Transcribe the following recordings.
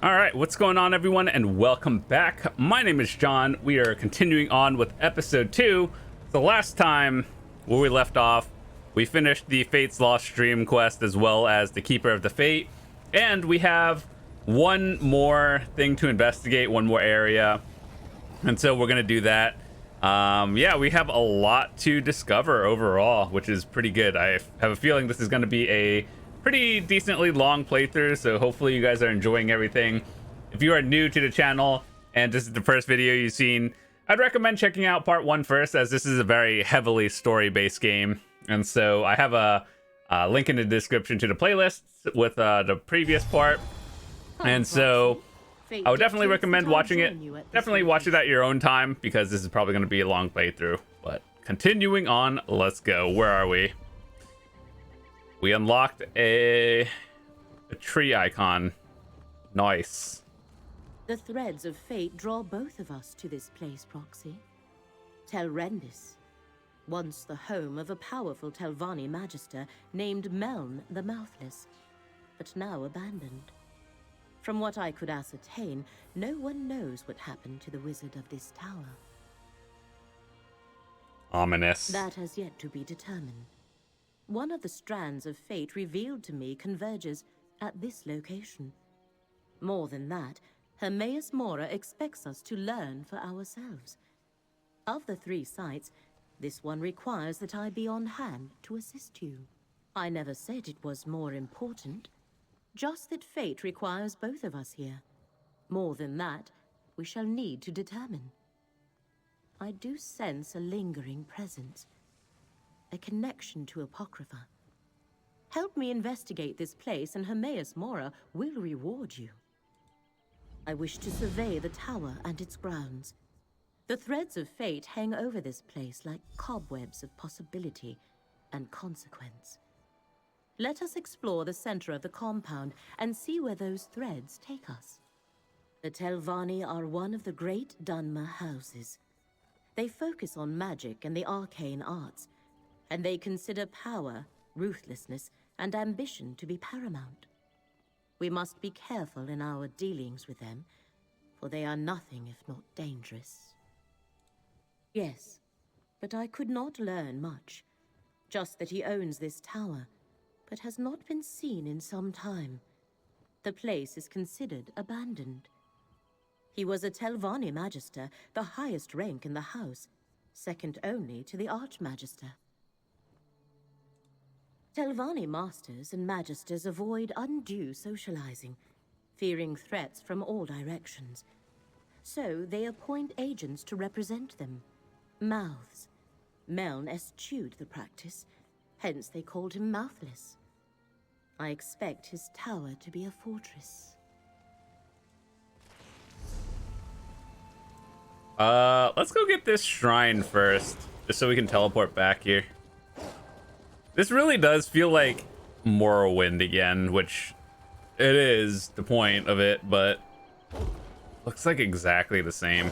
All right, what's going on, everyone, and welcome back. My name is John. We are continuing on with episode 2. The last time where we left off, we finished the Fate's Lost stream quest as well as the Keeper of the Fate, and we have one more thing to investigate, one more area, and so we're gonna do that. Yeah, we have a lot to discover overall, which is pretty good. I have a feeling this is going to be a pretty decently long playthrough, so hopefully you guys are enjoying everything. If you are new to the channel and this is the first video you've seen, I'd recommend checking out part 1 first, as this is a very heavily story-based game. And so I have a link in the description to the playlists with the previous part. And so I would definitely recommend watching it. Definitely watch it at your own time, because this is probably going to be a long playthrough. But continuing on, let's go. Where are we? We unlocked a tree icon. Nice. The threads of fate draw both of us to this place, Proxy. Tel Rendys, once the home of a powerful Telvanni magister named Meln the Mouthless, but now abandoned. From what I could ascertain, no one knows what happened to the wizard of this tower. Ominous. That has yet to be determined. One of the strands of fate revealed to me converges at this location. More than that, Hermaeus Mora expects us to learn for ourselves. Of the 3 sites, this one requires that I be on hand to assist you. I never said it was more important. Just that fate requires both of us here. More than that, we shall need to determine. I do sense a lingering presence, a connection to Apocrypha. Help me investigate this place and Hermaeus Mora will reward you. I wish to survey the tower and its grounds. The threads of fate hang over this place like cobwebs of possibility and consequence. Let us explore the center of the compound and see where those threads take us. The Telvanni are one of the great Dunmer houses. They focus on magic and the arcane arts, and they consider power, ruthlessness, and ambition to be paramount. We must be careful in our dealings with them, for they are nothing if not dangerous. Yes, but I could not learn much. Just that he owns this tower, but has not been seen in some time. The place is considered abandoned. He was a Telvanni magister, the highest rank in the house, second only to the Archmagister. Telvanni masters and magisters avoid undue socializing, fearing threats from all directions. So they appoint agents to represent them, mouths. Meln eschewed the practice, hence they called him Mouthless. I expect his tower to be a fortress. Let's go get this shrine first, just so we can teleport back here. This really does feel like Morrowind again, which it is the point of it, but looks like exactly the same.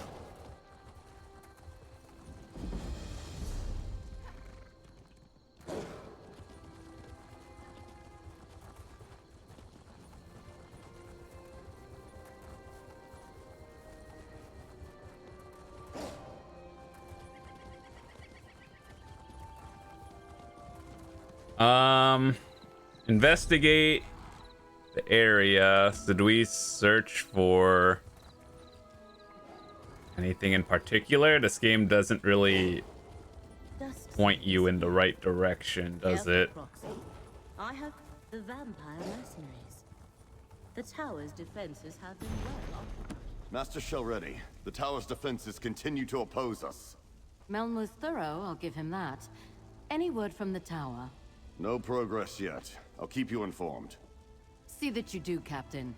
Investigate the area. So do we search for anything in particular? This game doesn't really point you in the right direction, does it? I have the vampire mercenaries. The tower's defenses have been well occupied. Master Shelreni, the tower's defenses continue to oppose us. Meln was thorough, I'll give him that. Any word from the tower? No progress yet. I'll keep you informed. See that you do, Captain.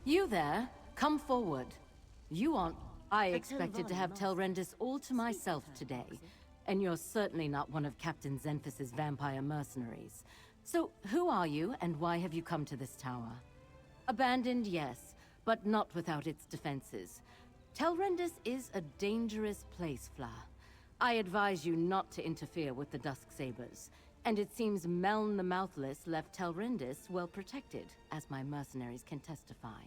You there, come forward. You aren't... I expected to have Tel Rendys all to myself today, and you're certainly not one of Captain Xenthus' vampire mercenaries. So, who are you, and why have you come to this tower? Abandoned, yes, but not without its defenses. Tel Rendys is a dangerous place, Fla. I advise you not to interfere with the Dusksabers. And it seems Meln the Mouthless left Tel Rendys well protected, as my mercenaries can testify.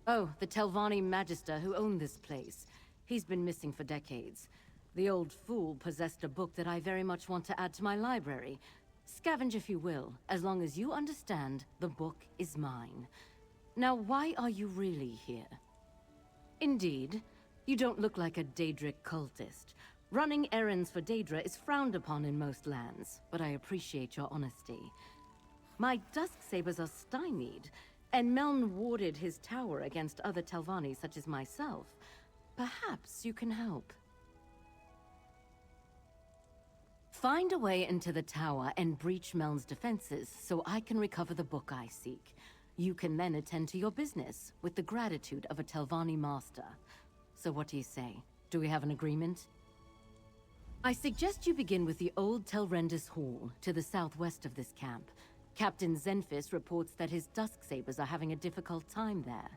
Oh, the Telvanni Magister who owned this place. He's been missing for decades. The old fool possessed a book that I very much want to add to my library. Scavenge if you will, as long as you understand the book is mine. Now, why are you really here? Indeed, you don't look like a Daedric cultist. Running errands for Daedra is frowned upon in most lands, but I appreciate your honesty. My Dusksabers are stymied, and Meln warded his tower against other Telvanni such as myself. Perhaps you can help. Find a way into the tower and breach Meln's defenses so I can recover the book I seek. You can then attend to your business with the gratitude of a Telvanni master. So what do you say? Do we have an agreement? I suggest you begin with the old Tel Rendys Hall to the southwest of this camp. Captain Zenfis reports that his Dusksabers are having a difficult time there.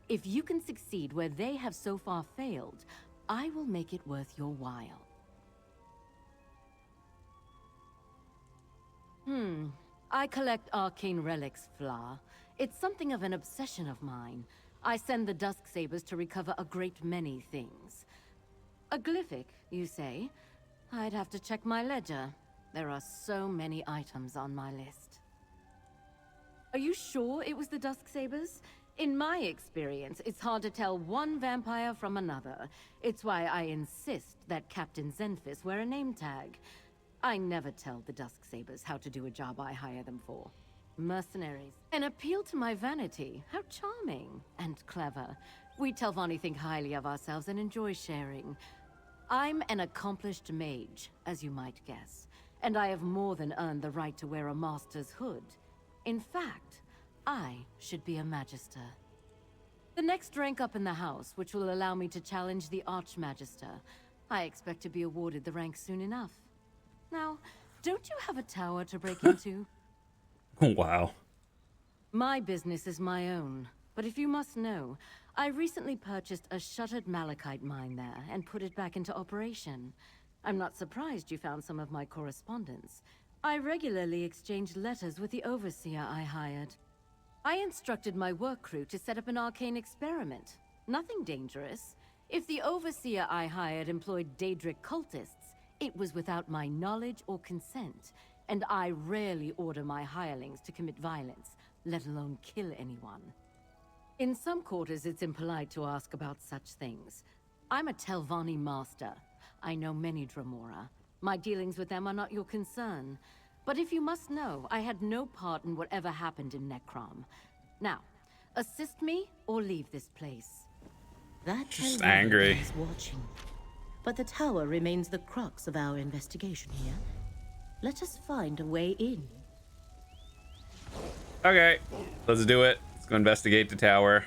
If you can succeed where they have so far failed, I will make it worth your while. I collect arcane relics, Fla. It's something of an obsession of mine. I send the Dusksabers to recover a great many things. A glyphic, you say? I'd have to check my ledger. There are so many items on my list. Are you sure it was the Dusksabers? In my experience, it's hard to tell one vampire from another. It's why I insist that Captain Zenfis wear a name tag. I never tell the Dusksabers how to do a job I hire them for. Mercenaries. An appeal to my vanity. How charming and clever. We Telvanni think highly of ourselves and enjoy sharing. I'm an accomplished mage, as you might guess, and I have more than earned the right to wear a master's hood. In fact, I should be a magister. The next rank up in the house, which will allow me to challenge the Archmagister. I expect to be awarded the rank soon enough. Now, don't you have a tower to break into? Wow. My business is my own, but if you must know, I recently purchased a shuttered malachite mine there and put it back into operation. I'm not surprised you found some of my correspondence. I regularly exchanged letters with the overseer I hired. I instructed my work crew to set up an arcane experiment. Nothing dangerous. If the overseer I hired employed Daedric cultists, it was without my knowledge or consent, and I rarely order my hirelings to commit violence, let alone kill anyone. In some quarters, it's impolite to ask about such things. I'm a Telvanni master. I know many Dremora. My dealings with them are not your concern. But if you must know, I had no part in whatever happened in Necrom. Now, assist me or leave this place. That Just Telvanni angry. is watching. But the tower remains the crux of our investigation here. Let us find a way in. Okay, let's do it. Let's go investigate the tower.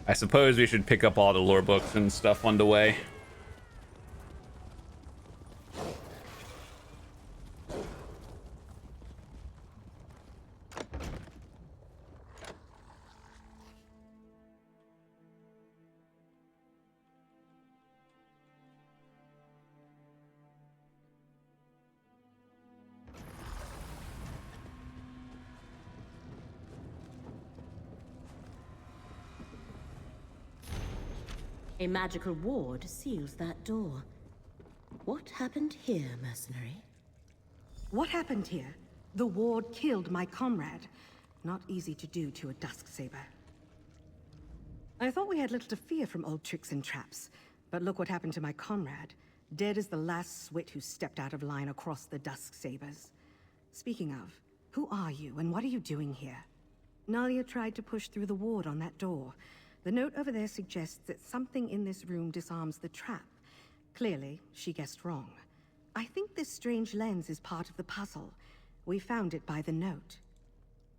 I suppose we should pick up all the lore books and stuff on the way. A magical ward seals that door. What happened here, mercenary? What happened here? The ward killed my comrade. Not easy to do to a Dusksaber. I thought we had little to fear from old tricks and traps, but look what happened to my comrade. Dead as the last swit who stepped out of line across the Dusksabers. Speaking of, who are you and what are you doing here? Nalia tried to push through the ward on that door. The note over there suggests that something in this room disarms the trap. Clearly, she guessed wrong. I think this strange lens is part of the puzzle. We found it by the note.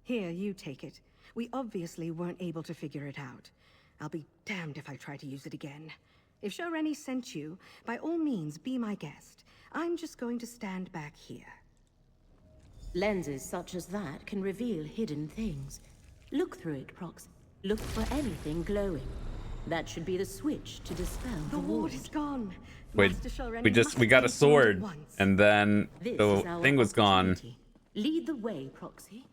Here, you take it. We obviously weren't able to figure it out. I'll be damned if I try to use it again. If Shelreni sent you, by all means, be my guest. I'm just going to stand back here. Lenses such as that can reveal hidden things. Look through it, Prox. Look for anything glowing. That should be the switch to dispel the ward ward. is gone. Wait, Master Shelreni we must got a be found at sword, once. and then This the is our thing was gone. opportunity. Lead the way, Proxy.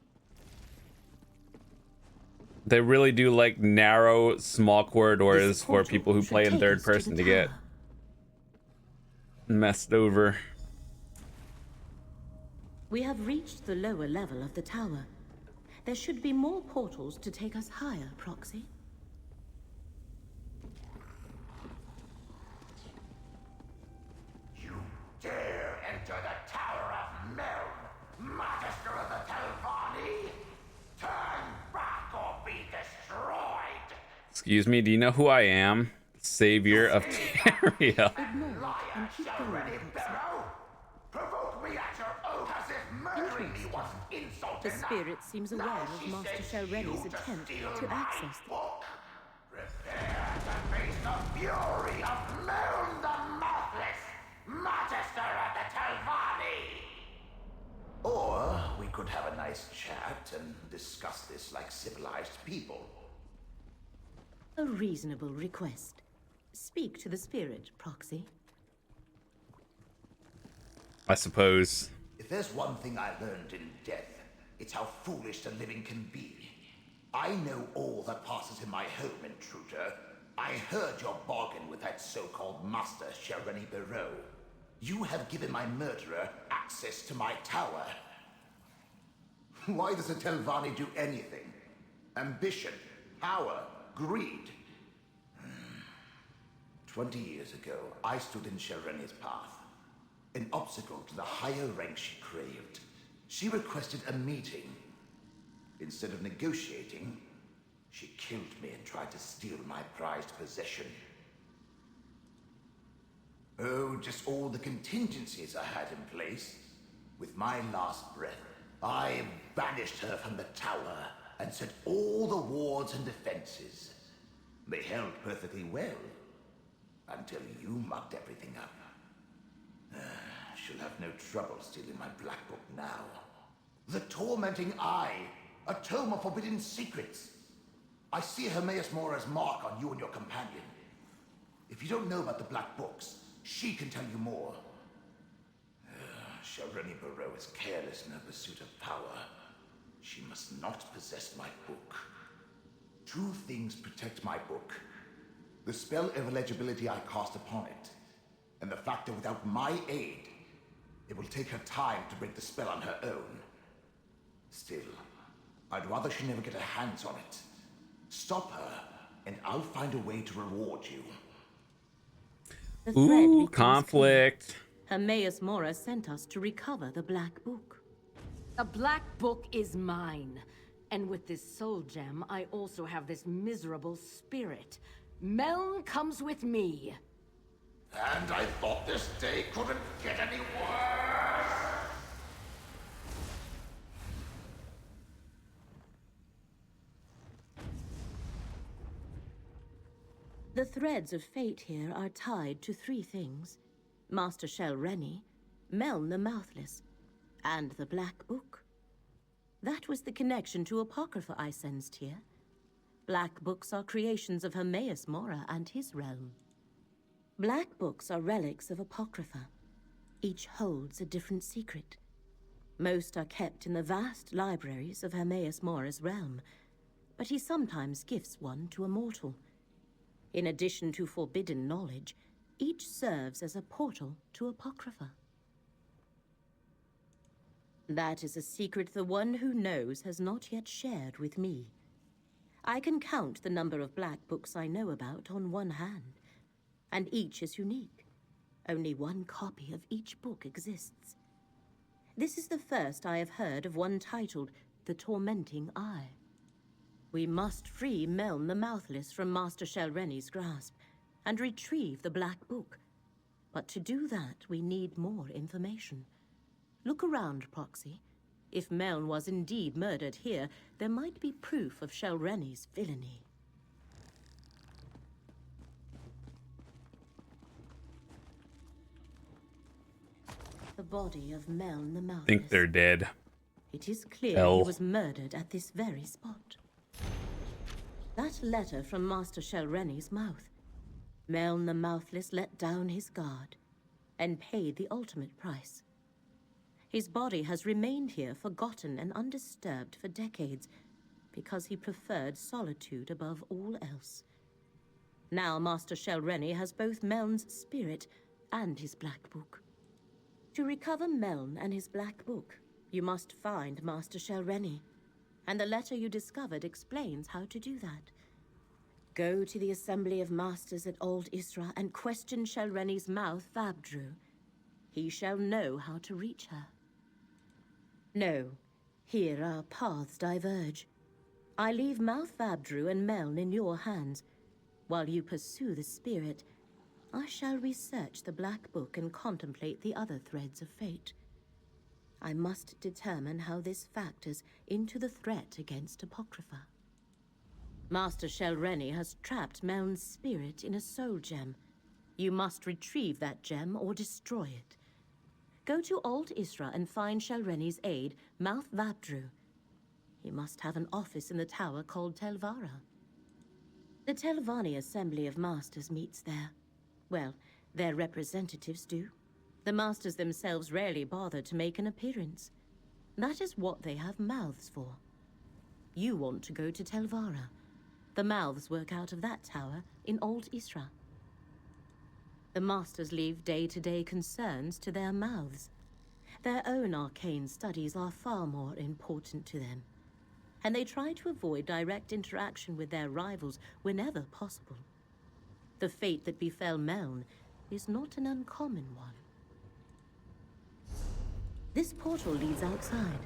They really do like narrow, small corridors This for portal people who should play in take third us to the person to get tower. messed over. We have reached the lower level of the tower. There should be more portals to take us higher, Proxy. You dare enter the Tower of Meln, Magister of the Telvanni? Turn back or be destroyed! Excuse me, do you know who I am? Savior of Tamriel. Ignore it and keep going, Proxy. Provoke me at your own as if murdering me wasn't insult The enough. spirit seems aware Now of she Master says Shelreni's you to attempt steal to my access the... book. Prepare to face the fury of Meln the Mouthless, Magister of the Telvanni! Or we could have a nice chat and discuss this like civilized people. A reasonable request. Speak to the spirit, Proxy. I suppose. If there's one thing I learned in death, it's how foolish the living can be. I know all that passes in my home, intruder. I heard your bargain with that so-called Master Shelreni Barrow. You have given my murderer access to my tower. Why does a Telvanni do anything? Ambition, power, greed. 20 years ago, I stood in Shelreni's path. An obstacle to the higher rank she craved. She requested a meeting. Instead of negotiating, she killed me and tried to steal my prized possession. Oh, just all the contingencies I had in place. With my last breath, I banished her from the tower and set all the wards and defenses. They held perfectly well, until you mucked everything up. She'll have no trouble stealing my black book now. The Tormenting Eye, a tome of forbidden secrets. I see Hermaeus Mora's mark on you and your companion. If you don't know about the black books, she can tell you more. Shelreni Barrow is careless in her pursuit of power. She must not possess my book. Two things protect my book. The spell of illegibility I cast upon it, and the fact that without my aid, it will take her time to break the spell on her own. Still, I'd rather she never get her hands on it. Stop her, and I'll find a way to reward you. The thread Ooh, becomes conflict. clear. Hermaeus Mora sent us to recover the Black Book. The Black Book is mine. And with this soul gem, I also have this miserable spirit. Meln comes with me. And I thought this day couldn't get any worse. The threads of fate here are tied to three things: Master Shelreni, Meln the Mouthless, and the Black Book. That was the connection to Apocrypha I sensed here. Black books are creations of Hermaeus Mora and his realm. Black books are relics of Apocrypha. Each holds a different secret. Most are kept in the vast libraries of Hermaeus Mora's realm, but he sometimes gifts one to a mortal. In addition to forbidden knowledge, each serves as a portal to Apocrypha. That is a secret the one who knows has not yet shared with me. I can count the number of black books I know about on one hand, and each is unique. Only one copy of each book exists. This is the first I have heard of one titled The Tormenting Eye. We must free Meln the Mouthless from Master Shelreni's grasp and retrieve the Black Book. But to do that, we need more information. Look around, Proxy. If Meln was indeed murdered here, there might be proof of Shelreni's villainy. The body of Meln the Mouthless. Think they're dead. It is clear Hell. he was murdered at this very spot. That letter from Master Shelreni's mouth. Meln the Mouthless let down his guard and paid the ultimate price. His body has remained here forgotten and undisturbed for decades because he preferred solitude above all else. Now Master Shelreni has both Meln's spirit and his Black Book. To recover Meln and his Black Book, you must find Master Shelreni, and the letter you discovered explains how to do that. Go to the Assembly of Masters at Old Isra and question Shelreni's mouth Vabdru. He shall know how to reach her. No, here our paths diverge. I leave Mouth Vabdru and Meln in your hands. While you pursue the spirit, I shall research the Black Book and contemplate the other threads of fate. I must determine how this factors into the threat against Apocrypha. Master Shelreni has trapped Meln's spirit in a soul gem. You must retrieve that gem or destroy it. Go to Old Isra and find Shelreni's aide, Mouth Vabdru. He must have an office in the tower called Telvara. The Telvanni Assembly of Masters meets there. Well, their representatives do. The Masters themselves rarely bother to make an appearance. That is what they have mouths for. You want to go to Telvara. The mouths work out of that tower in Old Isra. The Masters leave day-to-day concerns to their mouths. Their own arcane studies are far more important to them, and they try to avoid direct interaction with their rivals whenever possible. The fate that befell Meln is not an uncommon one. This portal leads outside.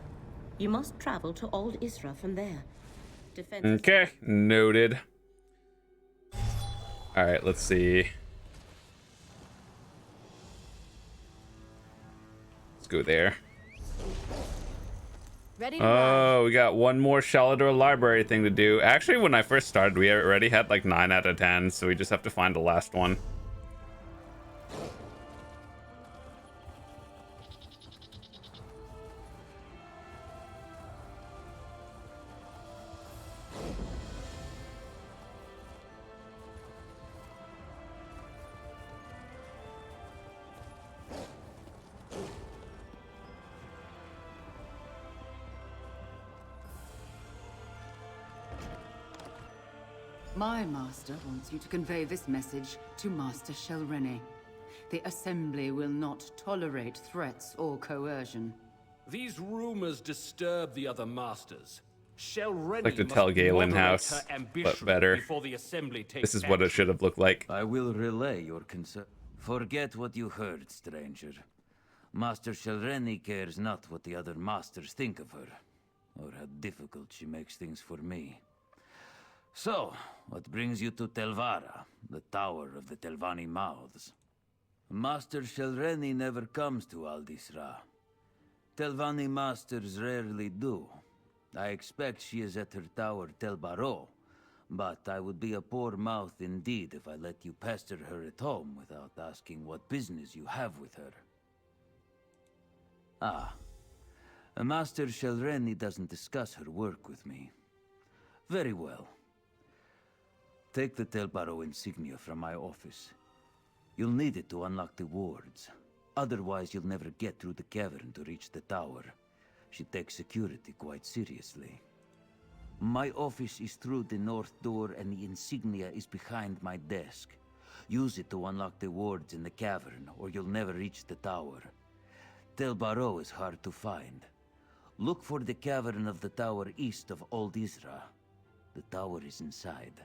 You must travel to Old Isra from there. Okay, noted. All right, let's see. Let's go there. Ready to Oh, we got one more Shalador library thing to do. Actually, when I first started, we already had like 9 out of 10, so we just have to find the last one. My master wants you to convey this message to Master Shelreni. The Assembly will not tolerate threats or coercion. These rumors disturb the other masters. Shelreni Like the must Tel Galen moderate house, her but ambition better. before the Assembly takes This is what it action. should have looked like. I will relay your concern. Forget what you heard, stranger. Master Shelreni cares not what the other masters think of her, or how difficult she makes things for me. So, what brings you to Telvara, the tower of the Telvanni Mouths? Master Shelreni never comes to Aldisra. Telvanni masters rarely do. I expect she is at her tower Tel Baro, but I would be a poor mouth indeed if I let you pester her at home without asking what business you have with her. Ah, Master Shelreni doesn't discuss her work with me. Very well. Take the Tel Baro insignia from my office. You'll need it to unlock the wards. Otherwise, you'll never get through the cavern to reach the tower. She takes security quite seriously. My office is through the north door and the insignia is behind my desk. Use it to unlock the wards in the cavern, or you'll never reach the tower. Tel Baro is hard to find. Look for the cavern of the tower east of Old Isra. The tower is inside.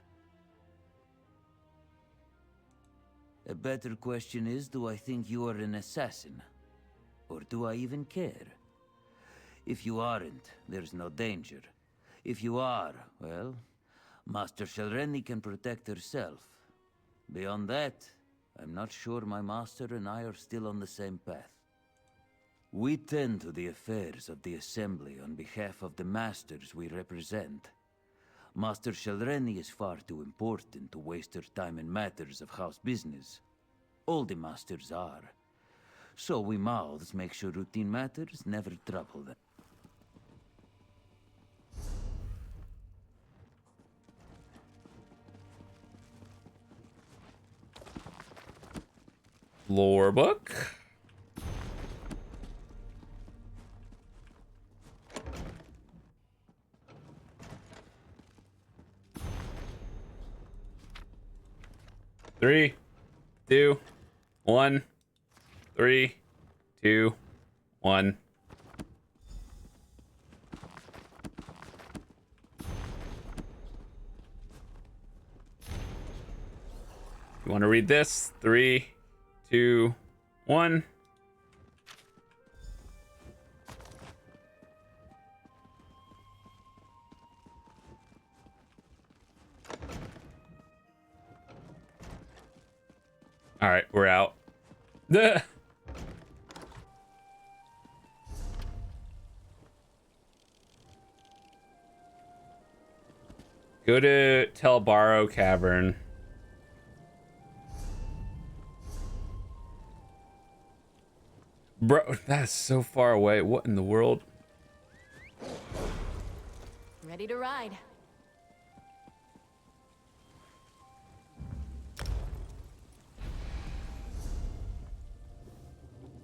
A better question is, do I think you are an assassin? Or do I even care? If you aren't, there's no danger. If you are, well, Master Shelreni can protect herself. Beyond that, I'm not sure my master and I are still on the same path. We tend to the affairs of the Assembly on behalf of the masters we represent. Master Shelreni is far too important to waste her time in matters of house business. All the masters are. So we mouths make sure routine matters never trouble them. Lore book. 3, 2, 1. 3, 2, 1. You want to read this? 3, 2, 1. All right, we're out. Go to Telbaro Cavern. Bro, that is so far away. What in the world? Ready to ride.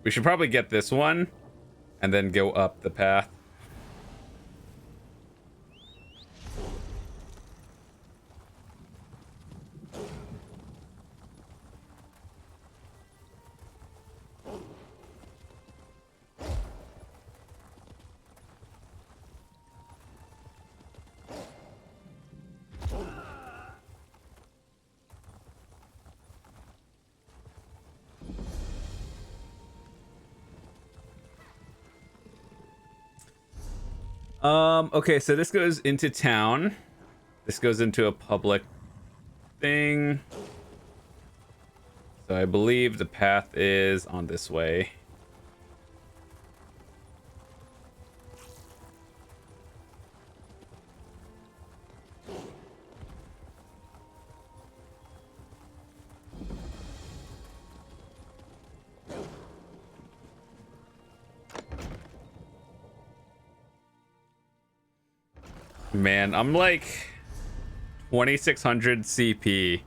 We should probably get this one and then go up the path. Okay, so this goes into town. This goes into a public thing. So I believe the path is on this way. Man, I'm like 2600 CP.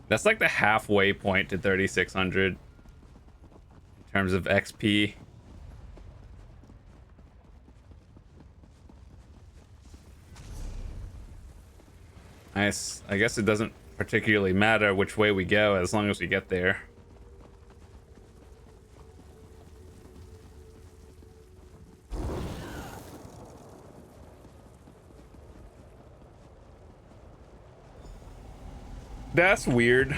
That's like the halfway point to 3600 in terms of XP. Nice. I guess it doesn't particularly matter which way we go as long as we get there. That's weird.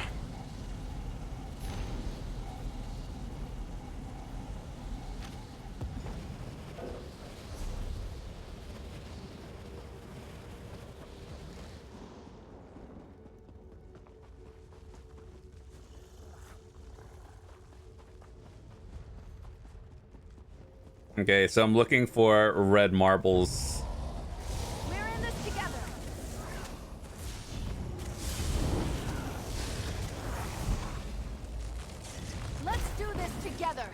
Okay, so I'm looking for red marbles. We're in this together. Let's do this together.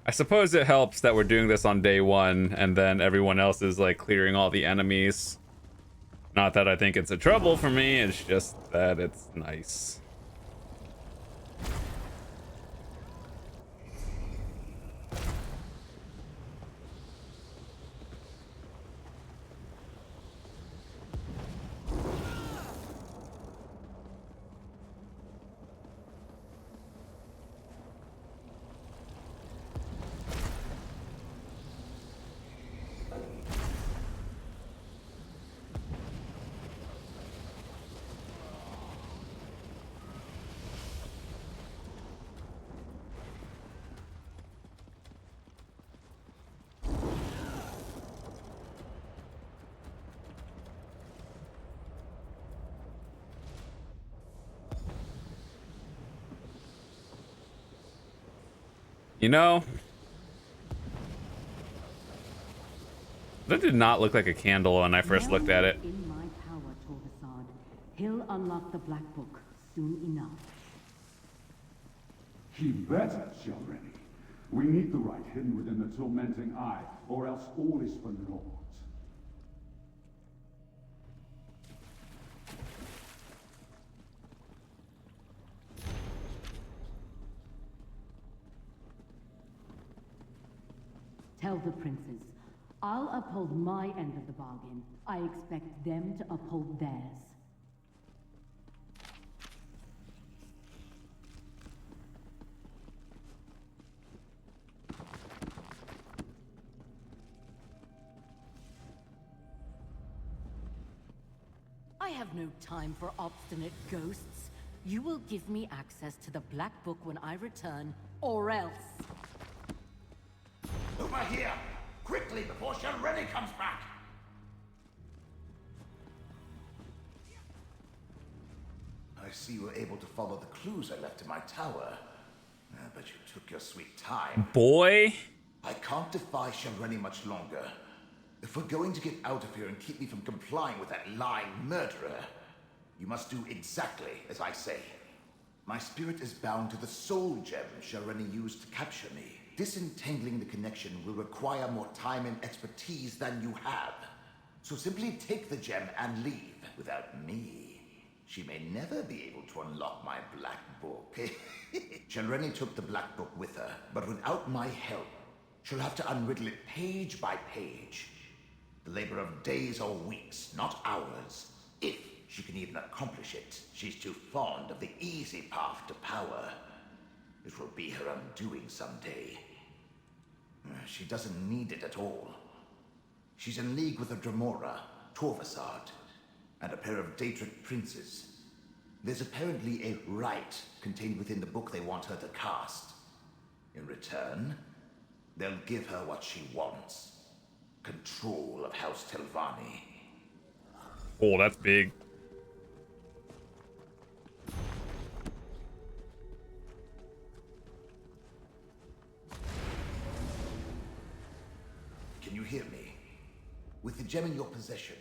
I suppose it helps that we're doing this on day one and then everyone else is like clearing all the enemies. Not that I think it's a trouble for me, it's just that it's nice. You know, that did not look like a candle when I first looked at it. In my power, Torvasad. He'll unlock the Black Book soon enough. He better, Shelreni. We need the right hidden within the tormenting eye, or else all is for naught. Tell the princes, I'll uphold my end of the bargain. I expect them to uphold theirs. I have no time for obstinate ghosts. You will give me access to the Black Book when I return, or else. Over here! Quickly, before Shelreni comes back! I see you were able to follow the clues I left in my tower. But you took your sweet time. Boy. I can't defy Shelreni much longer. If we're going to get out of here and keep me from complying with that lying murderer, you must do exactly as I say. My spirit is bound to the soul gem Shelreni used to capture me. Disentangling the connection will require more time and expertise than you have. So simply take the gem and leave. Without me, she may never be able to unlock my Black Book. Shelreni took the Black Book with her, but without my help, she'll have to unriddle it page by page. The labor of days or weeks, not hours. If she can even accomplish it, she's too fond of the easy path to power. It will be her undoing someday. She doesn't need it at all. She's in league with a Dremora, Torvasard, and a pair of Daedric princes. There's apparently a rite contained within the book they want her to cast. In return, they'll give her what she wants. Control of House Telvanni. Oh, that's big. Can you hear me? With the gem in your possession,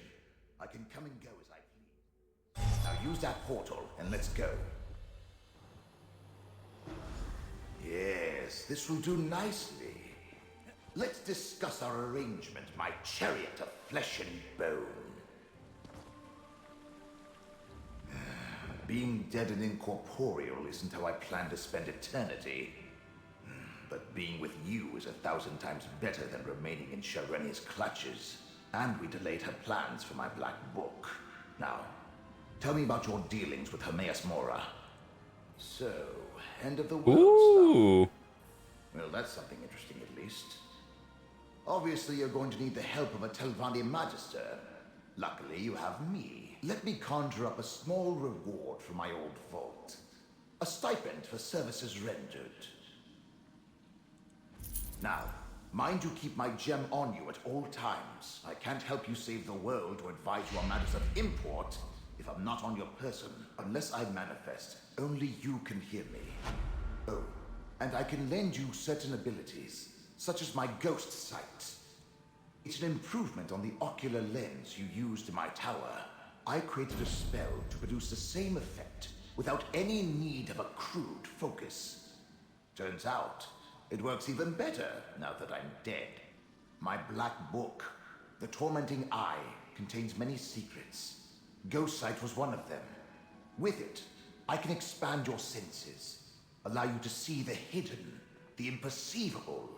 I can come and go as I please. Now use that portal and let's go. Yes, this will do nicely. Let's discuss our arrangement, my chariot of flesh and bone. Being dead and incorporeal isn't how I plan to spend eternity. But being with you is 1,000 times better than remaining in Shelreni's clutches. And we delayed her plans for my Black Book. Now, tell me about your dealings with Hermaeus Mora. So, end of the world stuff. Well, that's something interesting at least. Obviously, you're going to need the help of a Telvanni Magister. Luckily, you have me. Let me conjure up a small reward for my old vault. A stipend for services rendered. Now, mind you keep my gem on you at all times. I can't help you save the world or advise you on matters of import if I'm not on your person. Unless I manifest, only you can hear me. Oh, and I can lend you certain abilities, such as my ghost sight. It's an improvement on the ocular lens you used in my tower. I created a spell to produce the same effect without any need of a crude focus. Turns out, it works even better now that I'm dead. My Black Book, the Tormenting Eye, contains many secrets. Ghost sight was one of them. With it, I can expand your senses, allow you to see the hidden, the imperceivable,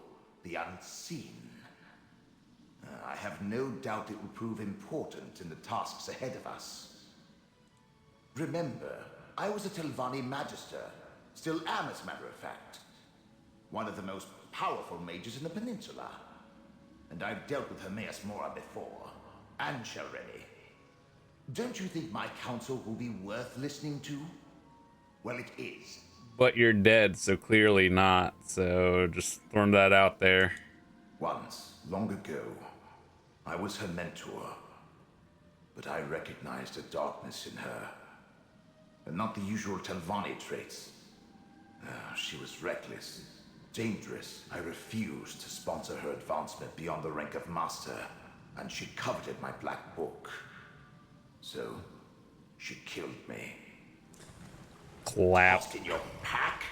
the unseen. I have no doubt it will prove important in the tasks ahead of us. Remember, I was a Telvanni Magister, still am as a matter of fact. One of the most powerful mages in the peninsula. And I've dealt with Hermaeus Mora before, and Shelreni. Don't you think my counsel will be worth listening to? Well, it is. But you're dead, so clearly not. So just throwing that out there. Once, long ago, I was her mentor. But I recognized a darkness in her. And not the usual Telvanni traits. She was reckless, dangerous. I refused to sponsor her advancement beyond the rank of master. And she coveted my Black Book. So, she killed me. Clap. Lost in your pack?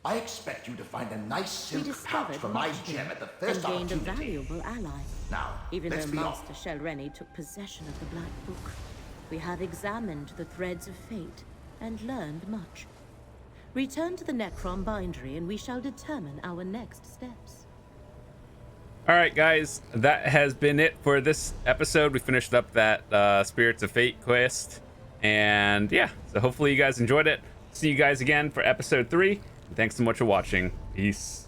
I expect you to find a nice silk pouch for my gem at the first and gained opportunity. a valuable ally. Now, even let's though be Master off. Shelreni took possession of the Black Book, we have examined the threads of fate and learned much. Return to the Necrom bindery and we shall determine our next steps. All right, guys, that has been it for this episode. We finished up that Spirits of Fate quest, and yeah, so hopefully you guys enjoyed it. See you guys again for episode 3. Thanks so much for watching. Peace.